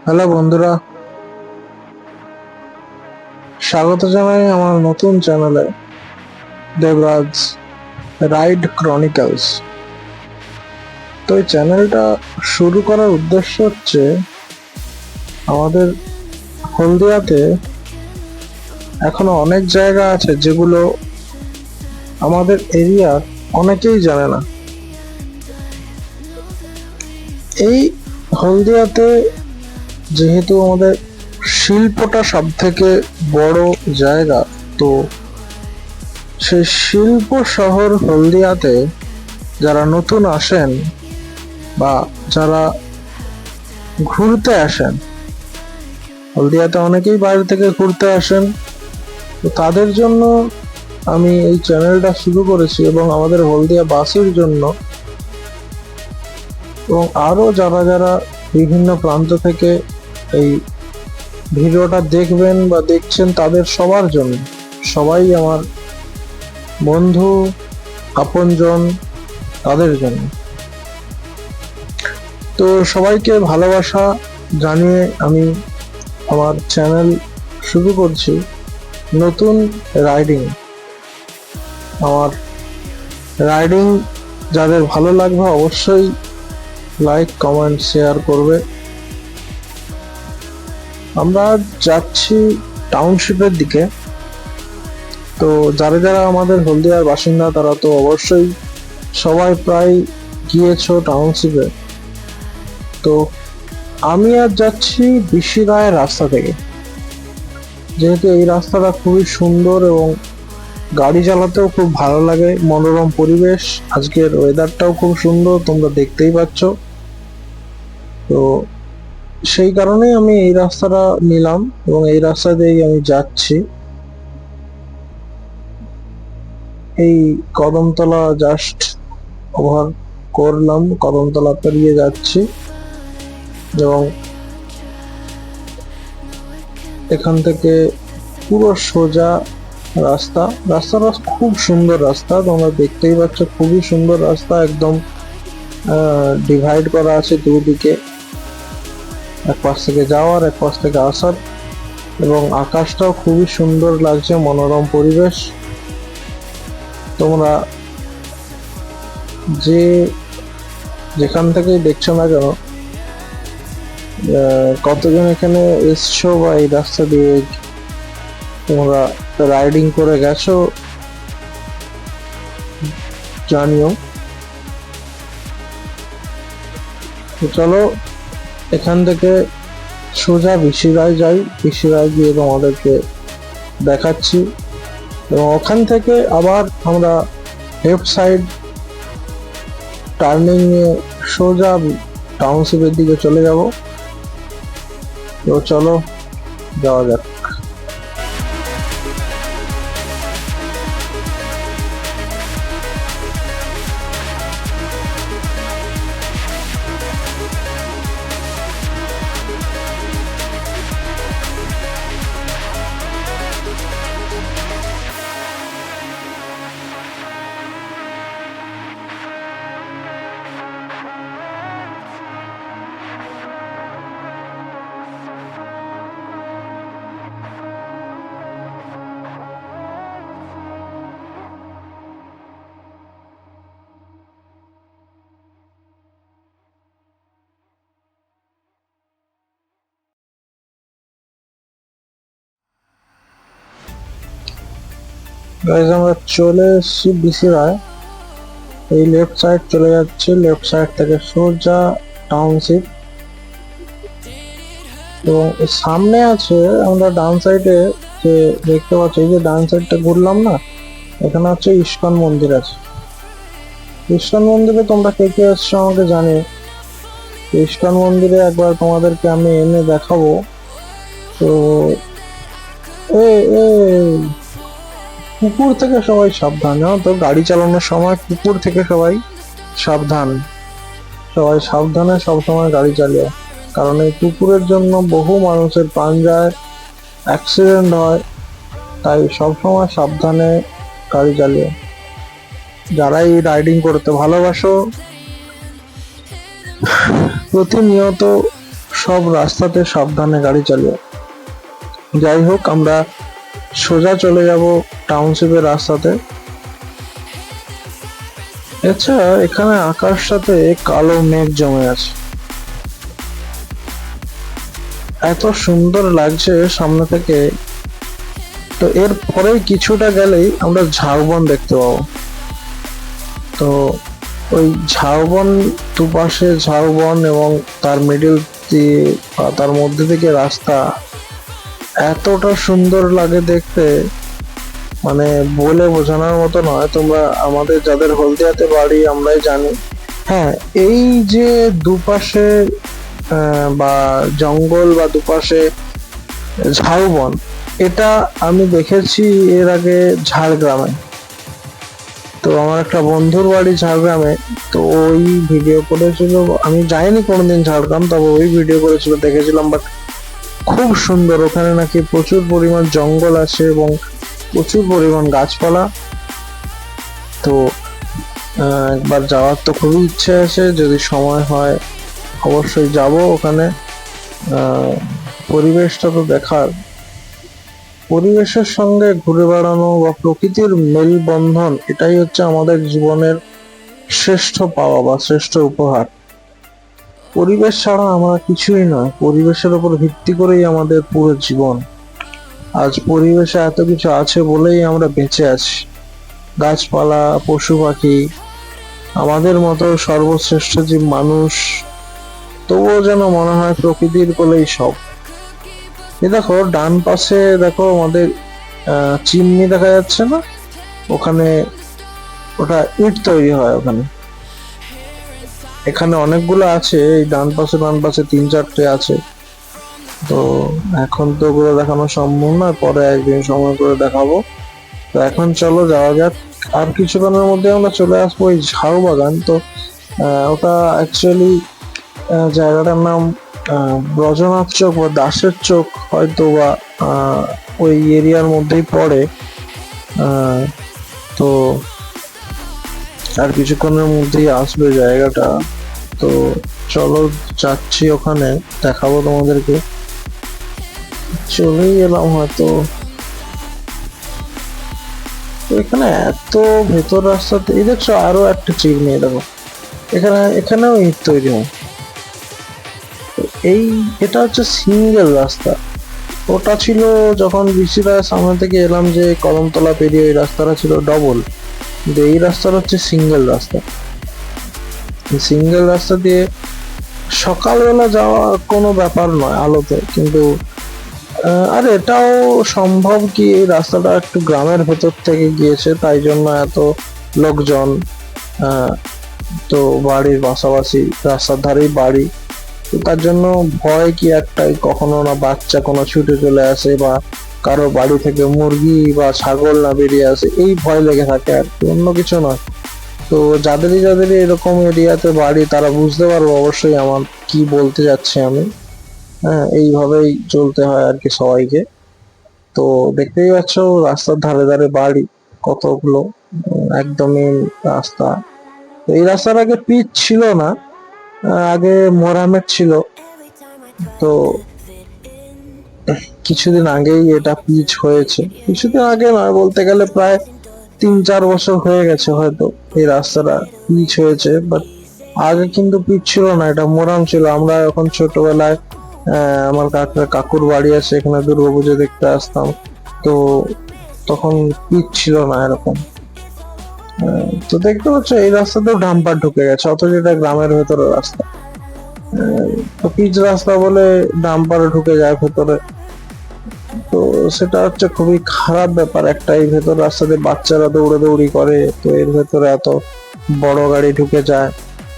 Hello বন্ধুরা, স্বাগত জানাই আমার নতুন চ্যানেলে দেবরাজ রাইড ক্রনিকলস। তো এই চ্যানেলটা শুরু করার উদ্দেশ্য হচ্ছে আমাদের হলদিয়াতে এখনো অনেক জায়গা আছে যেগুলো আমাদের এরিয়ার অনেকেই জানে না। এই হলদিয়াতে যেহেতু আমাদের শিল্পটা সব থেকে বড় জায়গা, তো সেই শিল্প শহর হলদিয়াতে যারা নতুন আসেন বা যারা ঘুরতে আসেন, হলদিয়াতে অনেকেই বাইরে থেকে ঘুরতে আসেন, তো তাদের জন্য আমি এই চ্যানেলটা শুরু করেছি এবং আমাদের হলদিয়া বাসীর জন্য এবং আরো যারা যারা বিভিন্ন প্রান্ত থেকে এই ভিডিওটা দেখবেন বা দেখছেন তাদের সবার জন্য। সবাই আমার বন্ধু, আপনজন, তাদের জন্য। তো সবাইকে ভালোবাসা জানিয়ে আমি আমার চ্যানেল শুরু করছি নতুন রাইডিং। আমার রাইডিং যাদের ভালো লাগবে অবশ্যই লাইক, কমেন্ট, শেয়ার করবে। আমরা যাচ্ছি টাউনশিপের দিকে। তো যারা যারা আমাদের হলদিয়ার বাসিন্দা তারা তো অবশ্যই সবাই প্রায় গিয়েছো টাউনশিপে। তো আমি আর যাচ্ছি বিশি রায়ের রাস্তা থেকে, যেহেতু এই রাস্তাটা খুবই সুন্দর এবং গাড়ি চালাতেও খুব ভালো লাগে, মনোরম পরিবেশ, আজকের ওয়েদারটাও খুব সুন্দর, তোমরা দেখতেই পাচ্ছ। তো সেই কারণেই আমি এই রাস্তাটা নিলাম এবং এই রাস্তা দিয়েই আমি যাচ্ছি। এই কদমতলা জাস্ট ওভার করলাম, কদমতলা পেরিয়ে যাচ্ছি এবং এখান থেকে পুরো সোজা রাস্তাটা খুব সুন্দর রাস্তা, তোমরা দেখতেই পাচ্ছ, খুবই সুন্দর রাস্তা। একদম ডিভাইড করা আছে দুদিকে, এক পাশ থেকে যাওয়ার, এক পাশ থেকে আসার, এবং আকাশটাও খুবই সুন্দর লাগছে, মনোরম পরিবেশ। তোমরা যেখান থেকে দেখছো না কেন, কতজন এখানে এসছো বা এই রাস্তা দিয়ে তোমরা রাইডিং করে গেছো জানিও। তো চলো এখান থেকে সোজা বিশিরায় যাই, বিশিরায় গিয়ে তোমাদেরকে দেখাচ্ছি এবং ওখান থেকে আবার আমরা লেফট সাইড টার্নিং নিয়ে সোজা টাউনশিপের দিকে চলে যাব। তো চলো যাওয়া যাক। গাইজ আমরা চলে এসেছি বিসিরায়। এই লেফট সাইড চলে যাচ্ছে, লেফট সাইড থেকে সোজা টাউনশিপ এবং সামনে আছে আমরা ডান সাইডে যে দেখতে পাচ্ছি, এই যে ডান সাইডটা ঘুরলাম না, এখানে হচ্ছে ইস্কন মন্দির আছে। ইস্কন মন্দিরে তোমরা কে কে এসছো আমাকে জানিও। ইস্কন মন্দিরে একবার তোমাদেরকে আমি এনে দেখাবো। তো এ এ কুকুর থেকে সবাই সাবধান, জানো তো, গাড়ি চালানোর সময় কুকুর থেকে সবাই সাবধান। সবাই সাবধানে সবসময় গাড়ি চালিও, কারণ এই কুকুরের জন্য বহু মানুষের প্রাণ যায়, অ্যাক্সিডেন্ট হয়। তাই সবসময় সাবধানে গাড়ি চালিও। যারাই রাইডিং করতে ভালোবাসো, প্রতিনিয়ত সব রাস্তাতে সাবধানে গাড়ি চালিও। যাই হোক, আমরা সোজা চলে যাব টাউনশিপের রাস্তাতে। এছাড়া এখানে আকাশটাতে কালো মেঘ জমে আছে, এত সুন্দর লাগছে সামনে থেকে। তো এর পরে কিছুটা গেলেই আমরা ঝাউবন দেখতে পাবো। তো ওই ঝাউবন, দুপাশে ঝাউবন এবং তার মিডিল দিয়ে বা তার মধ্যে থেকে রাস্তা, এতটা সুন্দর লাগে দেখতে, মানে বলে বোঝানোর মতো নয়। তোমরা, আমাদের যাদের হলদিয়াতে বাড়ি, আমরাই জানি। হ্যাঁ, এই যে দুপাশে বা জঙ্গল বা দুপাশে ঝাউবন, এটা আমি দেখেছি এর আগে ঝাড়গ্রামে। তো আমার একটা বন্ধুর বাড়ি ঝাড়গ্রামে, তো ওই ভিডিও করেছিল। আমি যাইনি কোনোদিন ঝাড়গ্রাম, তবে ওই ভিডিও করেছিল, দেখেছিলাম। বাট খুব সুন্দর, ওখানে নাকি প্রচুর পরিমাণ জঙ্গল আছে এবং প্রচুর পরিমাণ গাছপালা। তো একবার যাওয়ার তো খুবই ইচ্ছে আছে, যদি সময় হয় অবশ্যই যাব ওখানে। পরিবেশটা তো দেখার, পরিবেশের সঙ্গে ঘুরে বেড়ানো বা প্রকৃতির মেলবন্ধন, এটাই হচ্ছে আমাদের জীবনের শ্রেষ্ঠ পাওয়া বা শ্রেষ্ঠ উপহার। পরিবেশ ছাড়া আমরা কিছুই নয়, পরিবেশের উপর ভিত্তি করেই আমাদের পুরো জীবন। আজ পরিবেশে এত কিছু আছে বলেই আমরা বেঁচে আছি। গাছপালা, পশু পাখি, আমাদের মতো সর্বশ্রেষ্ঠ জীব মানুষ, তবুও যেন মনে হয় প্রকৃতির কোলেই সব। এই দেখো ডান পাশে, দেখো আমাদের চিমনি দেখা যাচ্ছে না? ওখানে ওটা ইট তৈরি হয় ওখানে। এখানে অনেকগুলো আছে, এই ডান পাশে 3-4টে আছে। তো এখন তো ওগুলো দেখানো সম্ভব নয়, পরে একদিন সময় করে দেখাবো। তো এখন চলো যাওয়া যাক। আর কিছুক্ষণের মধ্যে আমরা চলে আসবো ওই ঝাউ বাগান। তো ওটা অ্যাকচুয়ালি জায়গাটার নাম ব্রজনাথ চোক বা দাসের চোক হয়তো, বা ওই এরিয়ার মধ্যেই পড়ে। তো আর কিছুক্ষণের মধ্যেই আসবে জায়গাটা। তো চলো যাচ্ছি ওখানে, দেখাবো তোমাদেরকে। চলেই এলাম হয়তো। এখানে এত ভেতর রাস্তাতে, এই দেখছো আরো একটা চিমনি, দেখো এখানেও ইট তৈরি হয়। এটা হচ্ছে সিঙ্গেল রাস্তা। ওটা ছিল যখন বিসিরা সামনে থেকে এলাম, যে কদমতলা পেরিয়ে ওই রাস্তাটা ছিল ডবল, কিন্তু এই রাস্তাটা হচ্ছে সিঙ্গেল রাস্তা। সিঙ্গেল রাস্তা দিয়ে সকালবেলা যাওয়া কোনো ব্যাপার নয় আলোতে, কিন্তু আর এটাও সম্ভব কি, এই রাস্তাটা একটু গ্রামের ভেতর থেকে গিয়েছে, তাই জন্য এত লোকজন। তো বাড়ির পাশাপাশি রাস্তার ধারেই বাড়ি, তার জন্য ভয় কি একটাই, কখনো না বাচ্চা কোনো ছুটে চলে আসে, বা কারো বাড়ি থেকে মুরগি বা ছাগল না বেরিয়ে আসে, এই ভয় লেগে থাকে আর কি, অন্য কিছু নয়। তো যাদেরই এরকম এরিয়াতে বাড়ি, তারা বুঝতে পারবো অবশ্যই আমার কি বলতে যাচ্ছি আমি। হ্যাঁ, এইভাবেই চলতে হয় আর কি সবাইকে। তো দেখতেই পাচ্ছ রাস্তার ধারে ধারে বাড়ি কতগুলো, একদমই রাস্তা। তো এই রাস্তার আগে পিচ ছিল না, আগে মোরামেট ছিল। তো কিছুদিন আগেই এটা পিচ হয়েছে, কিছুদিন আগে নয়, বলতে গেলে প্রায় 3-4 বছর হয়ে গেছে হয়তো এই রাস্তাটা পিচ হয়েছে। বাট আগে কিন্তু পিচ ছিল না, এটা মোরাম ছিল। আমরা এখন ছোটবেলায় আমার কাকুর বাড়ি আছে, এখানে দুর্গাপুজো দেখতে আসতাম। তো তখন পিচ ছিল না এরকম। তো দেখতে পাচ্ছ এই রাস্তাতেও ডাম্পার ঢুকে গেছে, অথচ এটা গ্রামের ভেতরে রাস্তা। তো পিচ রাস্তা বলে ডাম্পারও ঢুকে যায় ভেতরে। তো সেটা হচ্ছে খুবই খারাপ ব্যাপার একটা, এই ভেতর রাস্তাতে বাচ্চারা দৌড়াদৌড়ি করে, তো এর ভেতরে এত বড় গাড়ি ঢুকে যায়,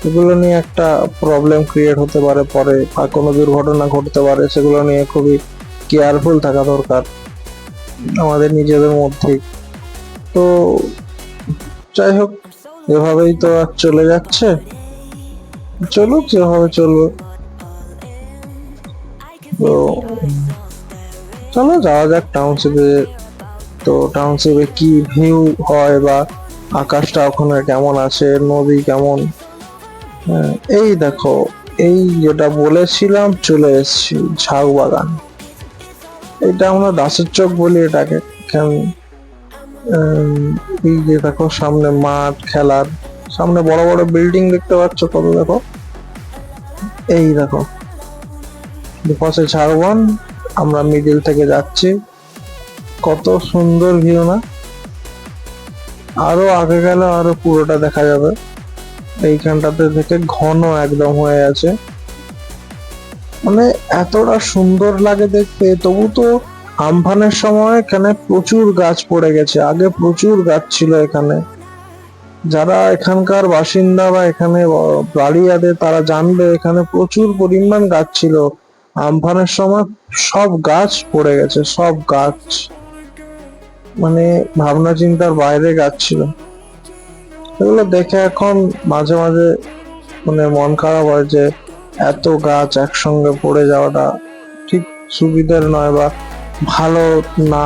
এগুলো নিয়ে একটা প্রবলেম ক্রিয়েট হতে পারে পরে, বা কোনো দুর্ঘটনা ঘটতে পারে। সেগুলো নিয়ে খুবই কেয়ারফুল থাকা দরকার আমাদের নিজেদের মধ্যেই। তো যাই হোক, এভাবেই তো আর চলে যাচ্ছে, চলুক যেভাবে চলবে। তো চলো যাওয়া যাক টাউনশিপে। তো টাউনশিপে কি ভিউ হয়, বা আকাশটা ওখানে কেমন আছে, নদী কেমন। এই দেখো এই যেটা বলেছিলাম চলে এসেছি ঝাউ বাগান। এটা আমরা দাসের চোখ বলি এটাকে। এখানে এই যে দেখো সামনে মাঠ খেলার, সামনে বড় বড় বিল্ডিং দেখতে পাচ্ছ কত, দেখো এই দেখো দুপাশে ঝাড়বান, আমরা মিডিল থেকে যাচ্ছি, কত সুন্দর ভিউ না? আরো আগে গেলে আরো পুরোটা দেখা যাবে। এইখানটাতে থেকে ঘন একদম হয়ে আছে, মানে এতটা সুন্দর লাগে দেখতে। তবু তো আমফানের সময় এখানে প্রচুর গাছ পড়ে গেছে, আগে প্রচুর গাছ ছিল এখানে। যারা এখানকার বাসিন্দা বা এখানে বাড়ি আছে তারা জানবে এখানে প্রচুর পরিমাণ গাছ ছিল। আমফানের সময় সব গাছ পড়ে গেছে, সব গাছ, মানে ভাবনা চিন্তার বাইরে গাছ ছিল। এগুলো দেখে এখন মাঝে মাঝে মানে মন খারাপ হয় যে এত গাছ একসঙ্গে পড়ে যাওয়াটা ঠিক সুবিধার নয় বা ভালো না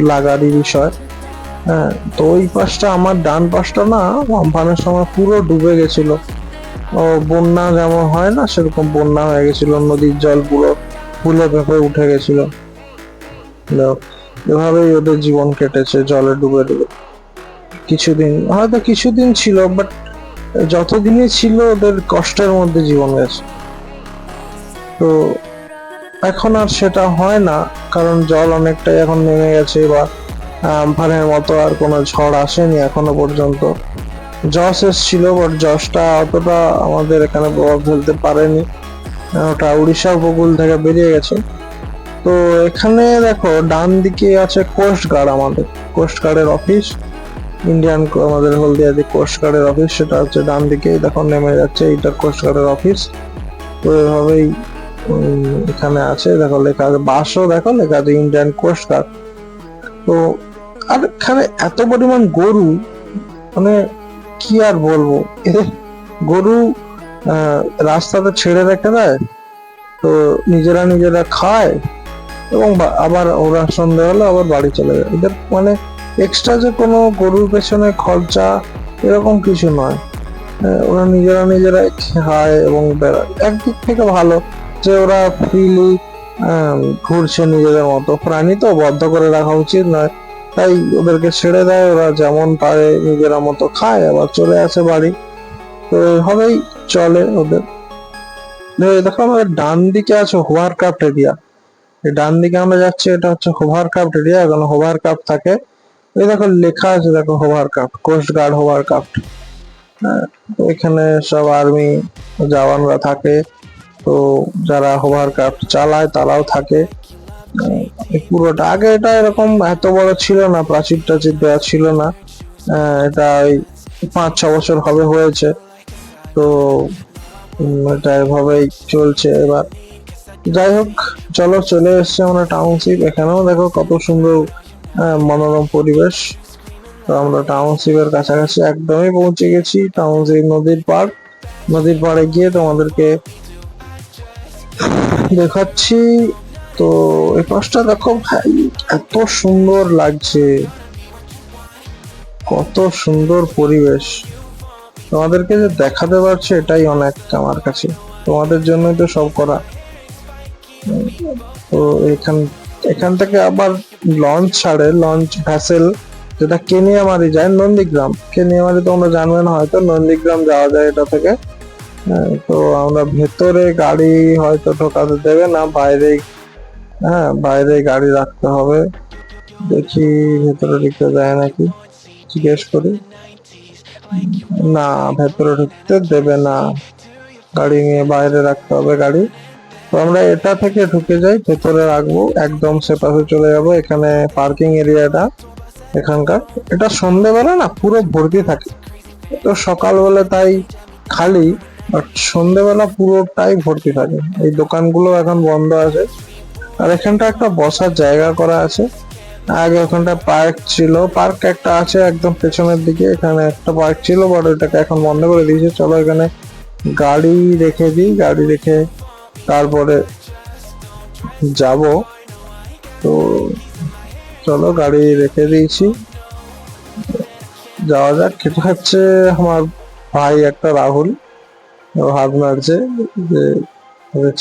লাগারই বিষয়। হ্যাঁ, তো ওই পাশটা আমার ডান পাশটা না আমফানের সময় পুরো ডুবে গেছিল। ও বন্যা যেমন হয় না সেরকম বন্যা হয়ে গেছিল, নদীর জল পুরো ফুলে ফেঁপে উঠে গেছিল। এভাবেই ওদের জীবন কেটেছে জলে ডুবে ডুবে। কিছুদিন, হয়তো কিছুদিন ছিল, বাট যতদিনই ছিল ওদের কষ্টের মধ্যে জীবন গেছে। তো এখন আর সেটা হয় না, কারণ জল অনেকটাই এখন নেমে গেছে বা আমফানের মতো আর কোনো ঝড় আসেনি এখনো পর্যন্ত। জস এসেছিল, বাট জসটা অতটা আমাদের এখানে প্রভাব ফেলতে পারেনি, ওটা উড়িষ্যা উপকূল থেকে বেরিয়ে গেছে। তো এখানে দেখো ডান দিকে আছে কোস্ট গার্ড, আমাদের কোস্ট গার্ডের অফিস, ইন্ডিয়ান আমাদের হলদিয়াতে কোস্ট গার্ডের অফিস, সেটা হচ্ছে ডান দিকে দেখো নেমে যাচ্ছে, এইটা কোস্ট গার্ডের অফিস। তো এভাবেই এখানে আছে, দেখো লেখা আছে বাসও, দেখো লেখা আছে ইন্ডিয়ান কোস্ট গার্ড। তো আর এখানে এত পরিমাণ গরু, মানে কি আর বলবো, এদের গরু রাস্তাতে ছেড়ে রেখে দেয়, তো নিজেরা নিজেরা খায় এবং আবার ওরা সন্ধ্যে হলে আবার বাড়ি চলে যায়। এদের মানে এক্সট্রা যে কোনো গরুর পেছনে খরচা এরকম কিছু নয়, ওরা নিজেরা নিজেরাই খায় এবং বেড়ায়। একদিক থেকে ভালো যে ওরা ফ্রিলি ঘুরছে নিজেদের মতো, প্রাণী তো বদ্ধ করে রাখা উচিত নয়, তাই ওদেরকে ছেড়ে দেয়, ওরা যেমন পারে নিজেরা মতো খায় আবার চলে আসে বাড়ি। তো এভাবেই চলে ওদের। দেখো আমাদের ডান দিকে আছে হোভারক্রাফট এরিয়া, এই ডান দিকে আমরা যাচ্ছি, এটা হচ্ছে হোভারক্রাফট এরিয়া, এখানে হোভারক্রাফট থাকে। এই দেখো লেখা আছে, দেখো হোভারক্রাফট, কোস্ট গার্ড হোভারক্রাফট। এখানে সব আর্মি জওয়ানরা থাকে, তো যারা হোভারক্রাফট চালায় তারাও থাকে। পুরোটা আগে এটা এরকম এত বড় ছিল না, প্রাচীর টাচীর দেওয়া ছিল না, এটা ওই 5-6 বছর হবে হয়েছে। তো এটা এভাবেই চলছে এবার। যাই হোক, চলো চলে এসছে আমরা টাউনশিপ। এখানেও দেখো কত সুন্দর মনোরম পরিবেশ। তো আমরা টাউনশিপের কাছাকাছি একদমই পৌঁছে গেছি, টাউনশিপ নদীর পাড়। নদীর পাড়ে গিয়ে তোমাদেরকে দেখাচ্ছি। তো এই পাশটা দেখো ভাই, এত সুন্দর লাগছে, কত সুন্দর পরিবেশ। তোমাদেরকে যে দেখাতে পারছি এটাই অনেক আমার কাছে, তোমাদের জন্যই তো সব করা। তো এখান থেকে আবার লঞ্চ ছাড়ে, লঞ্চ ভ্যাসেল, যেটা কেনিয়ামারি যায় নন্দীগ্রাম। কেনিয়ামারি তোমরা জানবে না হয়তো, নন্দীগ্রাম যাওয়া যায় এটা থেকে। তো আমরা ভেতরে গাড়ি হয়তো ঢোকাতে দেবে না, বাইরে, বাইরে গাড়ি রাখতে হবে। দেখি ভেতরে ঢুকতে দেয় নাকি, জিজ্ঞেস করি। না, ভেতরে ঢুকতে দেবে না, গাড়ি নিয়ে বাইরে রাখতে হবে গাড়ি। তো আমরা এটা থেকে ঢুকে যাই, ভেতরে রাখবো, একদম সে পাশে চলে যাবো। এখানে পার্কিং এরিয়াটা এখানকার, এটা সন্ধ্যেবেলা না পুরো ভর্তি থাকে, তো সকালবেলা তাই খালি, বাট সন্ধ্যেবেলা পুরোটাই ভর্তি থাকে। এই দোকানগুলো এখন বন্ধ আছে। আর এখানটা একটা বসার জায়গা করা আছে, আগে ওখানটা পার্ক ছিল, পার্ক একটা আছে একদম পেছনের দিকে, এখানে একটা পার্ক ছিল, বাট ওটাকে এখন বন্ধ করে দিয়েছে। চলো এখানে গাড়ি রেখে দিই, গাড়ি রেখে তারপরে যাব। তো চলো গাড়ি রেখে দিয়েছি, যাওয়া যাক। এটা হচ্ছে আমার ভাই একটা রাহুল, ও হাত নাড়ছে যে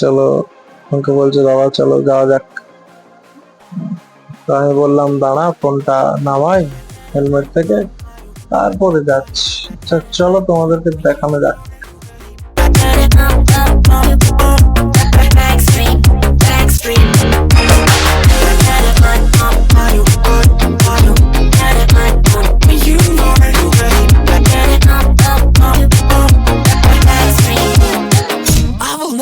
চলো, আমাকে বলছে বাবা চলো যাওয়া যাক। তো আমি বললাম দাঁড়া ফোনটা নামাই হেলমেট থেকে, তারপরে যাচ্ছি। আচ্ছা চলো তোমাদেরকে দেখানো যাক।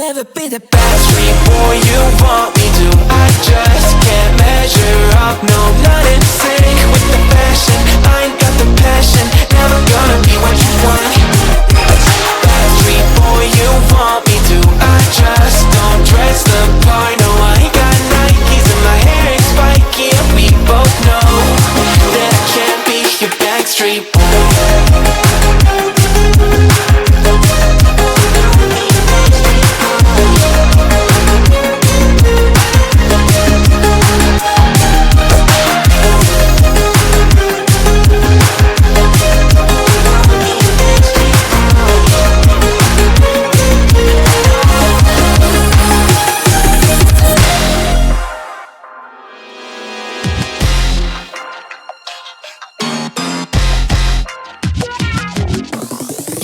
Never be the backstreet boy you want me to. I just can't measure up, no, not in sync with the fashion. I ain't got the passion, never gonna be what you want. Backstreet boy you want me to. I just don't dress the part, no, I ain't got Nikes and my hair is spiky, and we both know that I can't be your backstreet boy.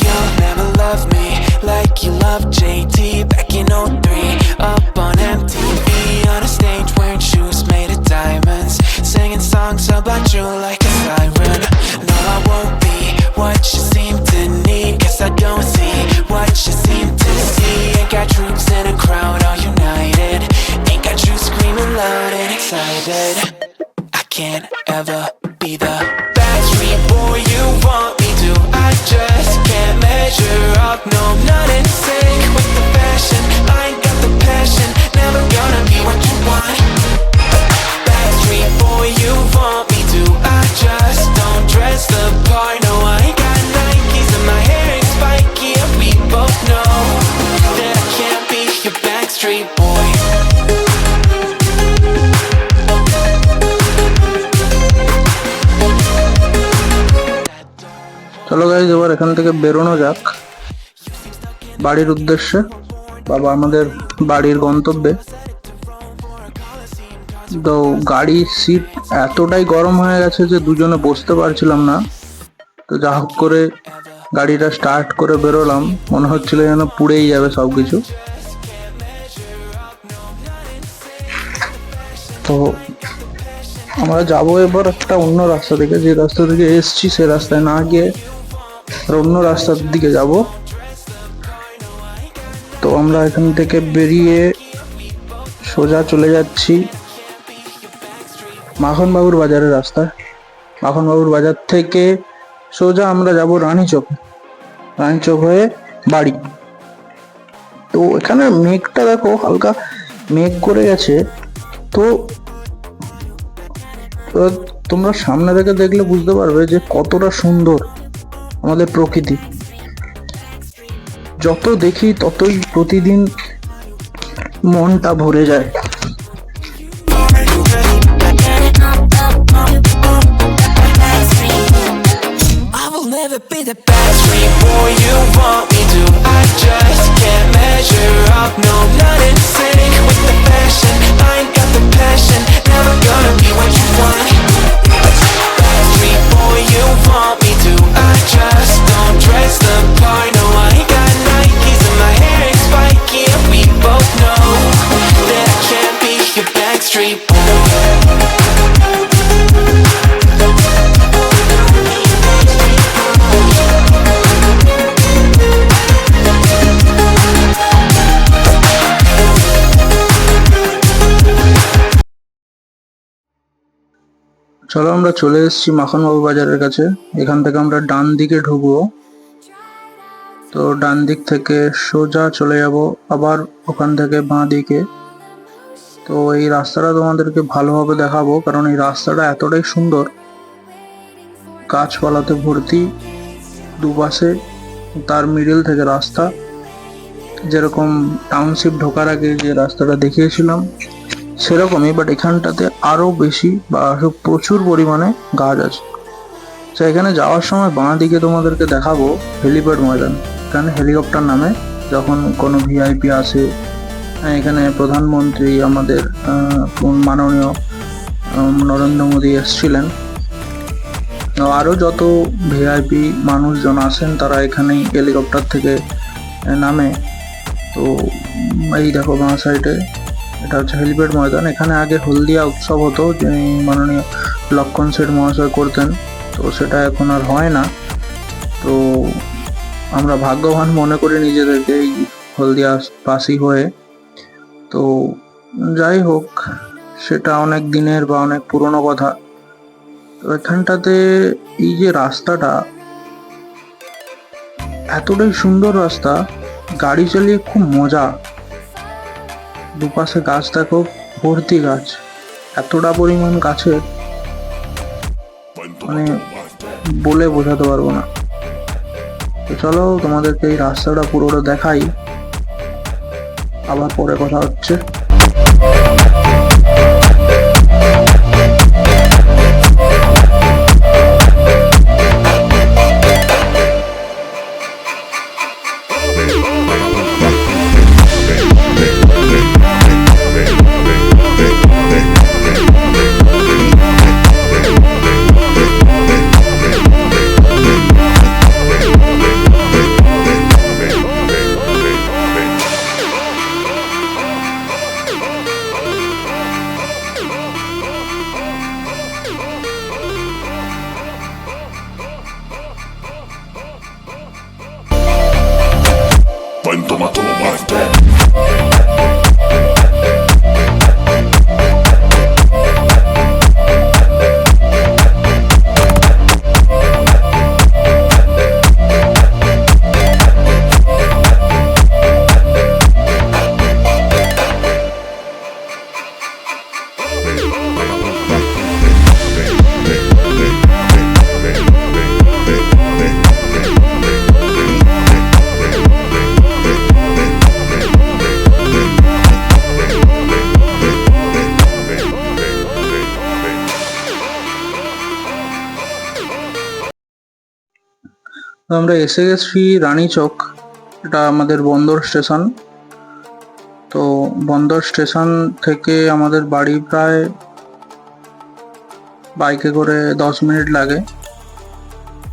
You'll never love me like you love JT back in '03. Up on MTV on a stage wearing shoes made of diamonds, singing songs about you like a siren. No, I won't be what you seem to need, 'cause I don't see what you seem to see. Ain't got troops in a crowd all united, ain't got you screaming loud and excited. I can't ever be the backstreet boy you want me to. I just can't measure up, no, I'm not in sync with the fashion. I ain't got the passion, never gonna be what you want. Backstreet boy you want me to. I just don't dress the part, no, I ain't got Nikes and my hair is spiky, and we both know that I can't be your backstreet boy. চলো guys এবার এখান থেকে বেরোনো যাক বাড়ির উদ্দেশ্যে, বাবা আমাদের বাড়ির গন্তব্যে। তো গাড়ির সিট এতটাই গরম হয়ে গেছে যে দুজনে বসতে পারছিলাম না। তো যা হোক করে গাড়িটা স্টার্ট করে বেরোলাম, মনে হচ্ছিল যেন পুড়েই যাবে সবকিছু। তো আমরা যাবো এবার একটা অন্য রাস্তা থেকে, যে রাস্তা থেকে এসছি সে রাস্তায় না গিয়ে আর অন্য রাস্তার দিকে যাব। তো আমরা এখান থেকে বেরিয়ে সোজা চলে যাচ্ছি মাখনবাবুর বাজারের রাস্তায়। মাখনবাবুর বাজার থেকে সোজা আমরা যাব রানীচক, রানীচক হয়ে বাড়ি। তো এখানে মেঘটা দেখো হালকা মেঘ করে গেছে। তো তোমরা সামনে থেকে দেখলে বুঝতে পারবে যে কতটা সুন্দর আমাদের প্রকৃতি। যত দেখি ততই প্রতিদিন মনটা ভরে যায়। I will never be the backstreet boy you want me to. I just can't measure up, no, I'm not in sync with the fashion. I ain't got the passion, never gonna be what you want. Backstreet boy you want me to. I just don't dress the part, no, I ain't got Nikes and my hair is spiky, and we both know that I can't be your backstreet boy. চলো আমরা চলে এসেছি মাখনবাবু বাজারের কাছে। এখান থেকে আমরা ডান দিকে ঢুকবো। তো ডান দিক থেকে সোজা চলে যাব আবার ওখান থেকে বাঁ দিকে। তো এই রাস্তাটা তোমাদেরকে ভালোভাবে দেখাবো, কারণ এই রাস্তাটা এতটাই সুন্দর, গাছপালাতে ভর্তি দুপাশে, তার মিডল থেকে রাস্তা, যেরকম টাউনশিপ ঢোকার আগে যে রাস্তাটা দেখিয়েছিলাম সেরকমই, বাট এখানটাতে আরো বেশি বা আরো প্রচুর পরিমাণে গাছ আছে। তো এখানে যাওয়ার সময় বাঁ দিকে তোমাদেরকে দেখাবো হেলিপ্যাড ময়দান, এখানে হেলিকপ্টার নামে যখন কোনো ভিআইপি আসে, এখানে প্রধানমন্ত্রী আমাদের মাননীয় নরেন্দ্র মোদী এসেছিলেন, আরও যত ভিআইপি মানুষজন আসেন তারা এখানেই হেলিকপ্টার থেকে নামে। তো এই দেখো বাঁ সাইডে এটা হচ্ছে হেলিপ্যাড ময়দান। এখানে আগে হলদিয়া উৎসব হতো, যে মাননীয় লক্ষণ শেঠ মহাশয় করতেন, তো সেটা এখন আর হয় না। তো আমরা ভাগ্যবান মনে করি নিজেদেরকে এই হলদিয়া বাসী হয়ে। তো যাই হোক, সেটা অনেক দিনের বা অনেক পুরনো কথা। তো এখানটাতে এই যে রাস্তাটা, এতটাই সুন্দর রাস্তা, গাড়ি চালিয়ে খুব মজা। দুপাশে গাছ দেখো, ভর্তি গাছ, এতটা পরিমাণ গাছের মানে বলে বোঝাতে পারবো না। তো চলো তোমাদেরকে এই রাস্তাটা পুরোটা দেখাই, আবার পরে কথা হচ্ছে। Toma, toma, আমরা এসে গেছি রানীচক, এটা আমাদের বন্দর স্টেশন। তো বন্দর স্টেশন থেকে আমাদের বাড়ি প্রায় বাইকে করে 10 মিনিট লাগে।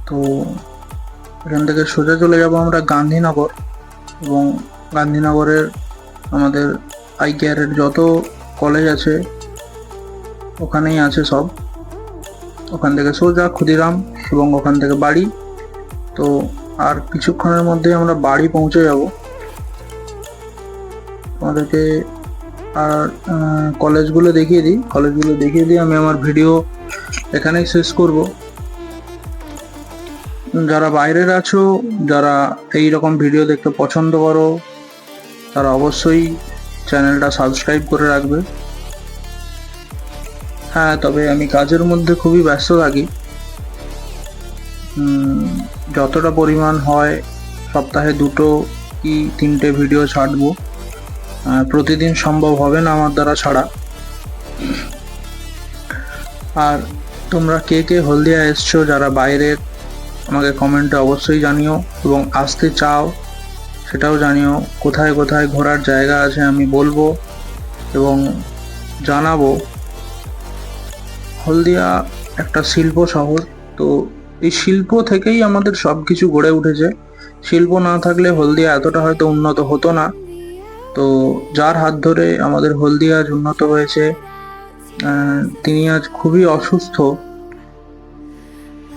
তো এখান থেকে সোজা চলে যাব আমরা গান্ধীনগর, এবং গান্ধীনগরের আমাদের আইকেআরের যত কলেজ আছে ওখানেই আছে সব। ওখান থেকে সোজা ক্ষুদিরাম, এবং ওখান থেকে বাড়ি। তো আর কিছুক্ষণের মধ্যে আমরা বাড়ি পৌঁছে যাব। আমাদেরকে আর কলেজগুলো দেখিয়ে দিই, আমি আমার ভিডিও এখানেই শেষ করব। যারা বাইরের আছো, যারা এই রকম ভিডিও দেখতে পছন্দ করো, তারা অবশ্যই চ্যানেলটা সাবস্ক্রাইব করে রাখবে। হ্যাঁ, তবে আমি কাজের মধ্যে খুবই ব্যস্ত থাকি। যতটা পরিমাণ হয় সপ্তাহে 2 কি 3টে ভিডিও ছাড়বো। প্রতিদিন সম্ভব হবে না আমার দ্বারা ছাড়া। আর তোমরা কে কে হলদিয়া এসছো যারা বাইরের, আমাকে কমেন্টে অবশ্যই জানিও, এবং আসতে চাও সেটাও জানিও। কোথায় কোথায় ঘোরার জায়গা আছে আমি বলবো এবং জানাবো। হলদিয়া একটা শিল্প শহর, তো এই শিল্প থেকেই আমাদের সব কিছু গড়ে উঠেছে। শিল্প না থাকলে হলদিয়া এতটা হয়তো উন্নত হতো না। তো যার হাত ধরে আমাদের হলদিয়া আজ উন্নত হয়েছে, তিনি আজ খুবই অসুস্থ।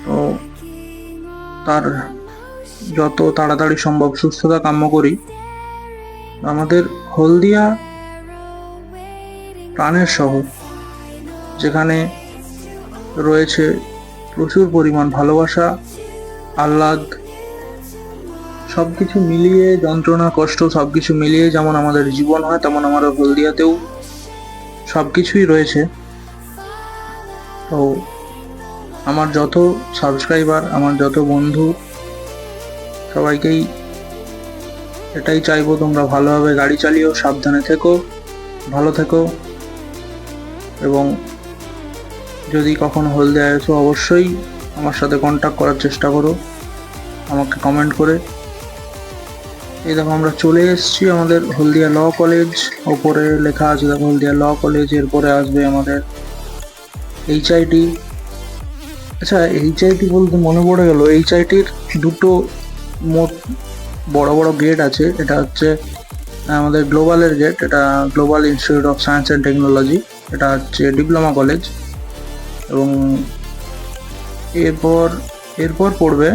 তো তার যত তাড়াতাড়ি সম্ভব সুস্থতা কাম্য করি। আমাদের হলদিয়া প্রাণের শহর, যেখানে রয়েছে প্রচুর পরিমাণ ভালোবাসা, আহ্লাদ, সব কিছু মিলিয়ে, যন্ত্রণা কষ্ট সব কিছু মিলিয়ে যেমন আমাদের জীবন হয়, তেমন আমাদের হলদিয়াতেও সব কিছুই রয়েছে। তো আমার যত সাবস্ক্রাইবার, আমার যত বন্ধু, সবাইকেই এটাই চাইবো, তোমরা ভালোভাবে গাড়ি চালিও, সাবধানে থেকো, ভালো থেকো, এবং যদি কখনো হলদিয়া এসো অবশ্যই আমার সাথে কন্ট্যাক্ট করার চেষ্টা করো, আমাকে কমেন্ট করে। এই দেখো আমরা চলে এসেছি আমাদের হলদিয়া ল কলেজ। ওপরে লেখা আছে দেখো হলদিয়া ল কলেজ, এরপরে আসবে আমাদের HIT। আচ্ছা, HIT বলতে মনে পড়ে গেল, HITর দুটো মোট বড় বড় গেট আছে। এটা হচ্ছে আমাদের গ্লোবালের গেট, এটা global institute of science and technology, এটা হচ্ছে ডিপ্লোমা কলেজ। এবং এরপর এরপর পড়বে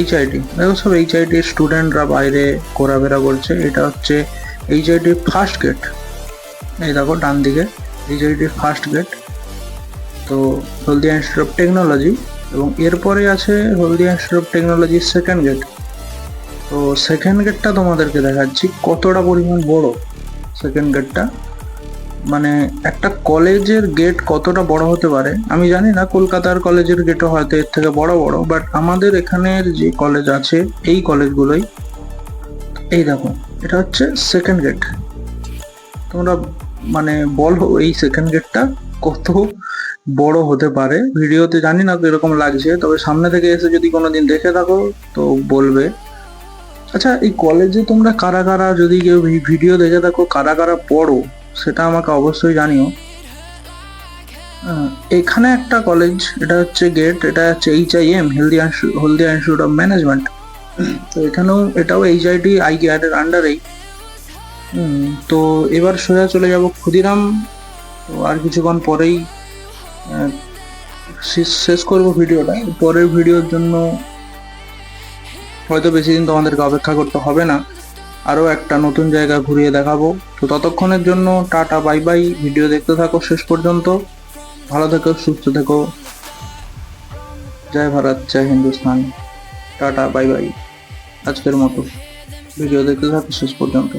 HIT। দেখো সব HIT স্টুডেন্টরা বাইরে ঘোরাফেরা করছে। এটা হচ্ছে HIT ফার্স্ট গেট, এই দেখো ডান দিকে HIT ফার্স্ট গেট। তো হলদিয়া ইনস্টিটিউট অফ টেকনোলজি, এবং এরপরে আছে Haldia institute of technology second gate. তো সেকেন্ড গেটটা তোমাদেরকে দেখাচ্ছি কতটা পরিমাণ বড় সেকেন্ড গেটটা। মানে একটা কলেজের গেট কতটা বড় হতে পারে আমি জানি না, কলকাতার কলেজের গেটও হয়তো এর থেকে বড় বড়, বাট আমাদের এখানের যে কলেজ আছে এই কলেজগুলোই, এই দেখো এটা হচ্ছে সেকেন্ড গেট। তোমরা মানে বলো এই সেকেন্ড গেটটা কত বড় হতে পারে। ভিডিওতে জানি না এরকম লাগছে, তবে সামনে থেকে এসে যদি কোনোদিন দেখে থাকো তো বলবে। আচ্ছা, এই কলেজে তোমরা কারা কারা, যদি কেউ ভিডিও দেখে থাকো, কারা কারা পড়ো সেটা আমাকে অবশ্যই জানিও। এখানে একটা কলেজ, এটা হচ্ছে গেট, এটা হচ্ছে HIM Haldia institute of management. তো এটাও HIT IKR এর আন্ডারেই। তো এবার সোজা চলে যাব ক্ষুদিরাম। তো আর কিছুক্ষণ পরেই শেষ করব ভিডিওটা। পরের ভিডিওর জন্য হয়তো বেশি দিন তোমাদেরকে অপেক্ষা করতে হবে না, আরও একটা নতুন জায়গা ঘুরিয়ে দেখাবো। তো ততক্ষণের জন্য টাটা বাই বাই। ভিডিও দেখতে থাকো শেষ পর্যন্ত। ভালো থেকো, সুস্থ থেকো। জয় ভারত, জয় হিন্দুস্তান। Tata bye bye. আজকের মতো ভিডিও দেখতে থাকো শেষ পর্যন্ত।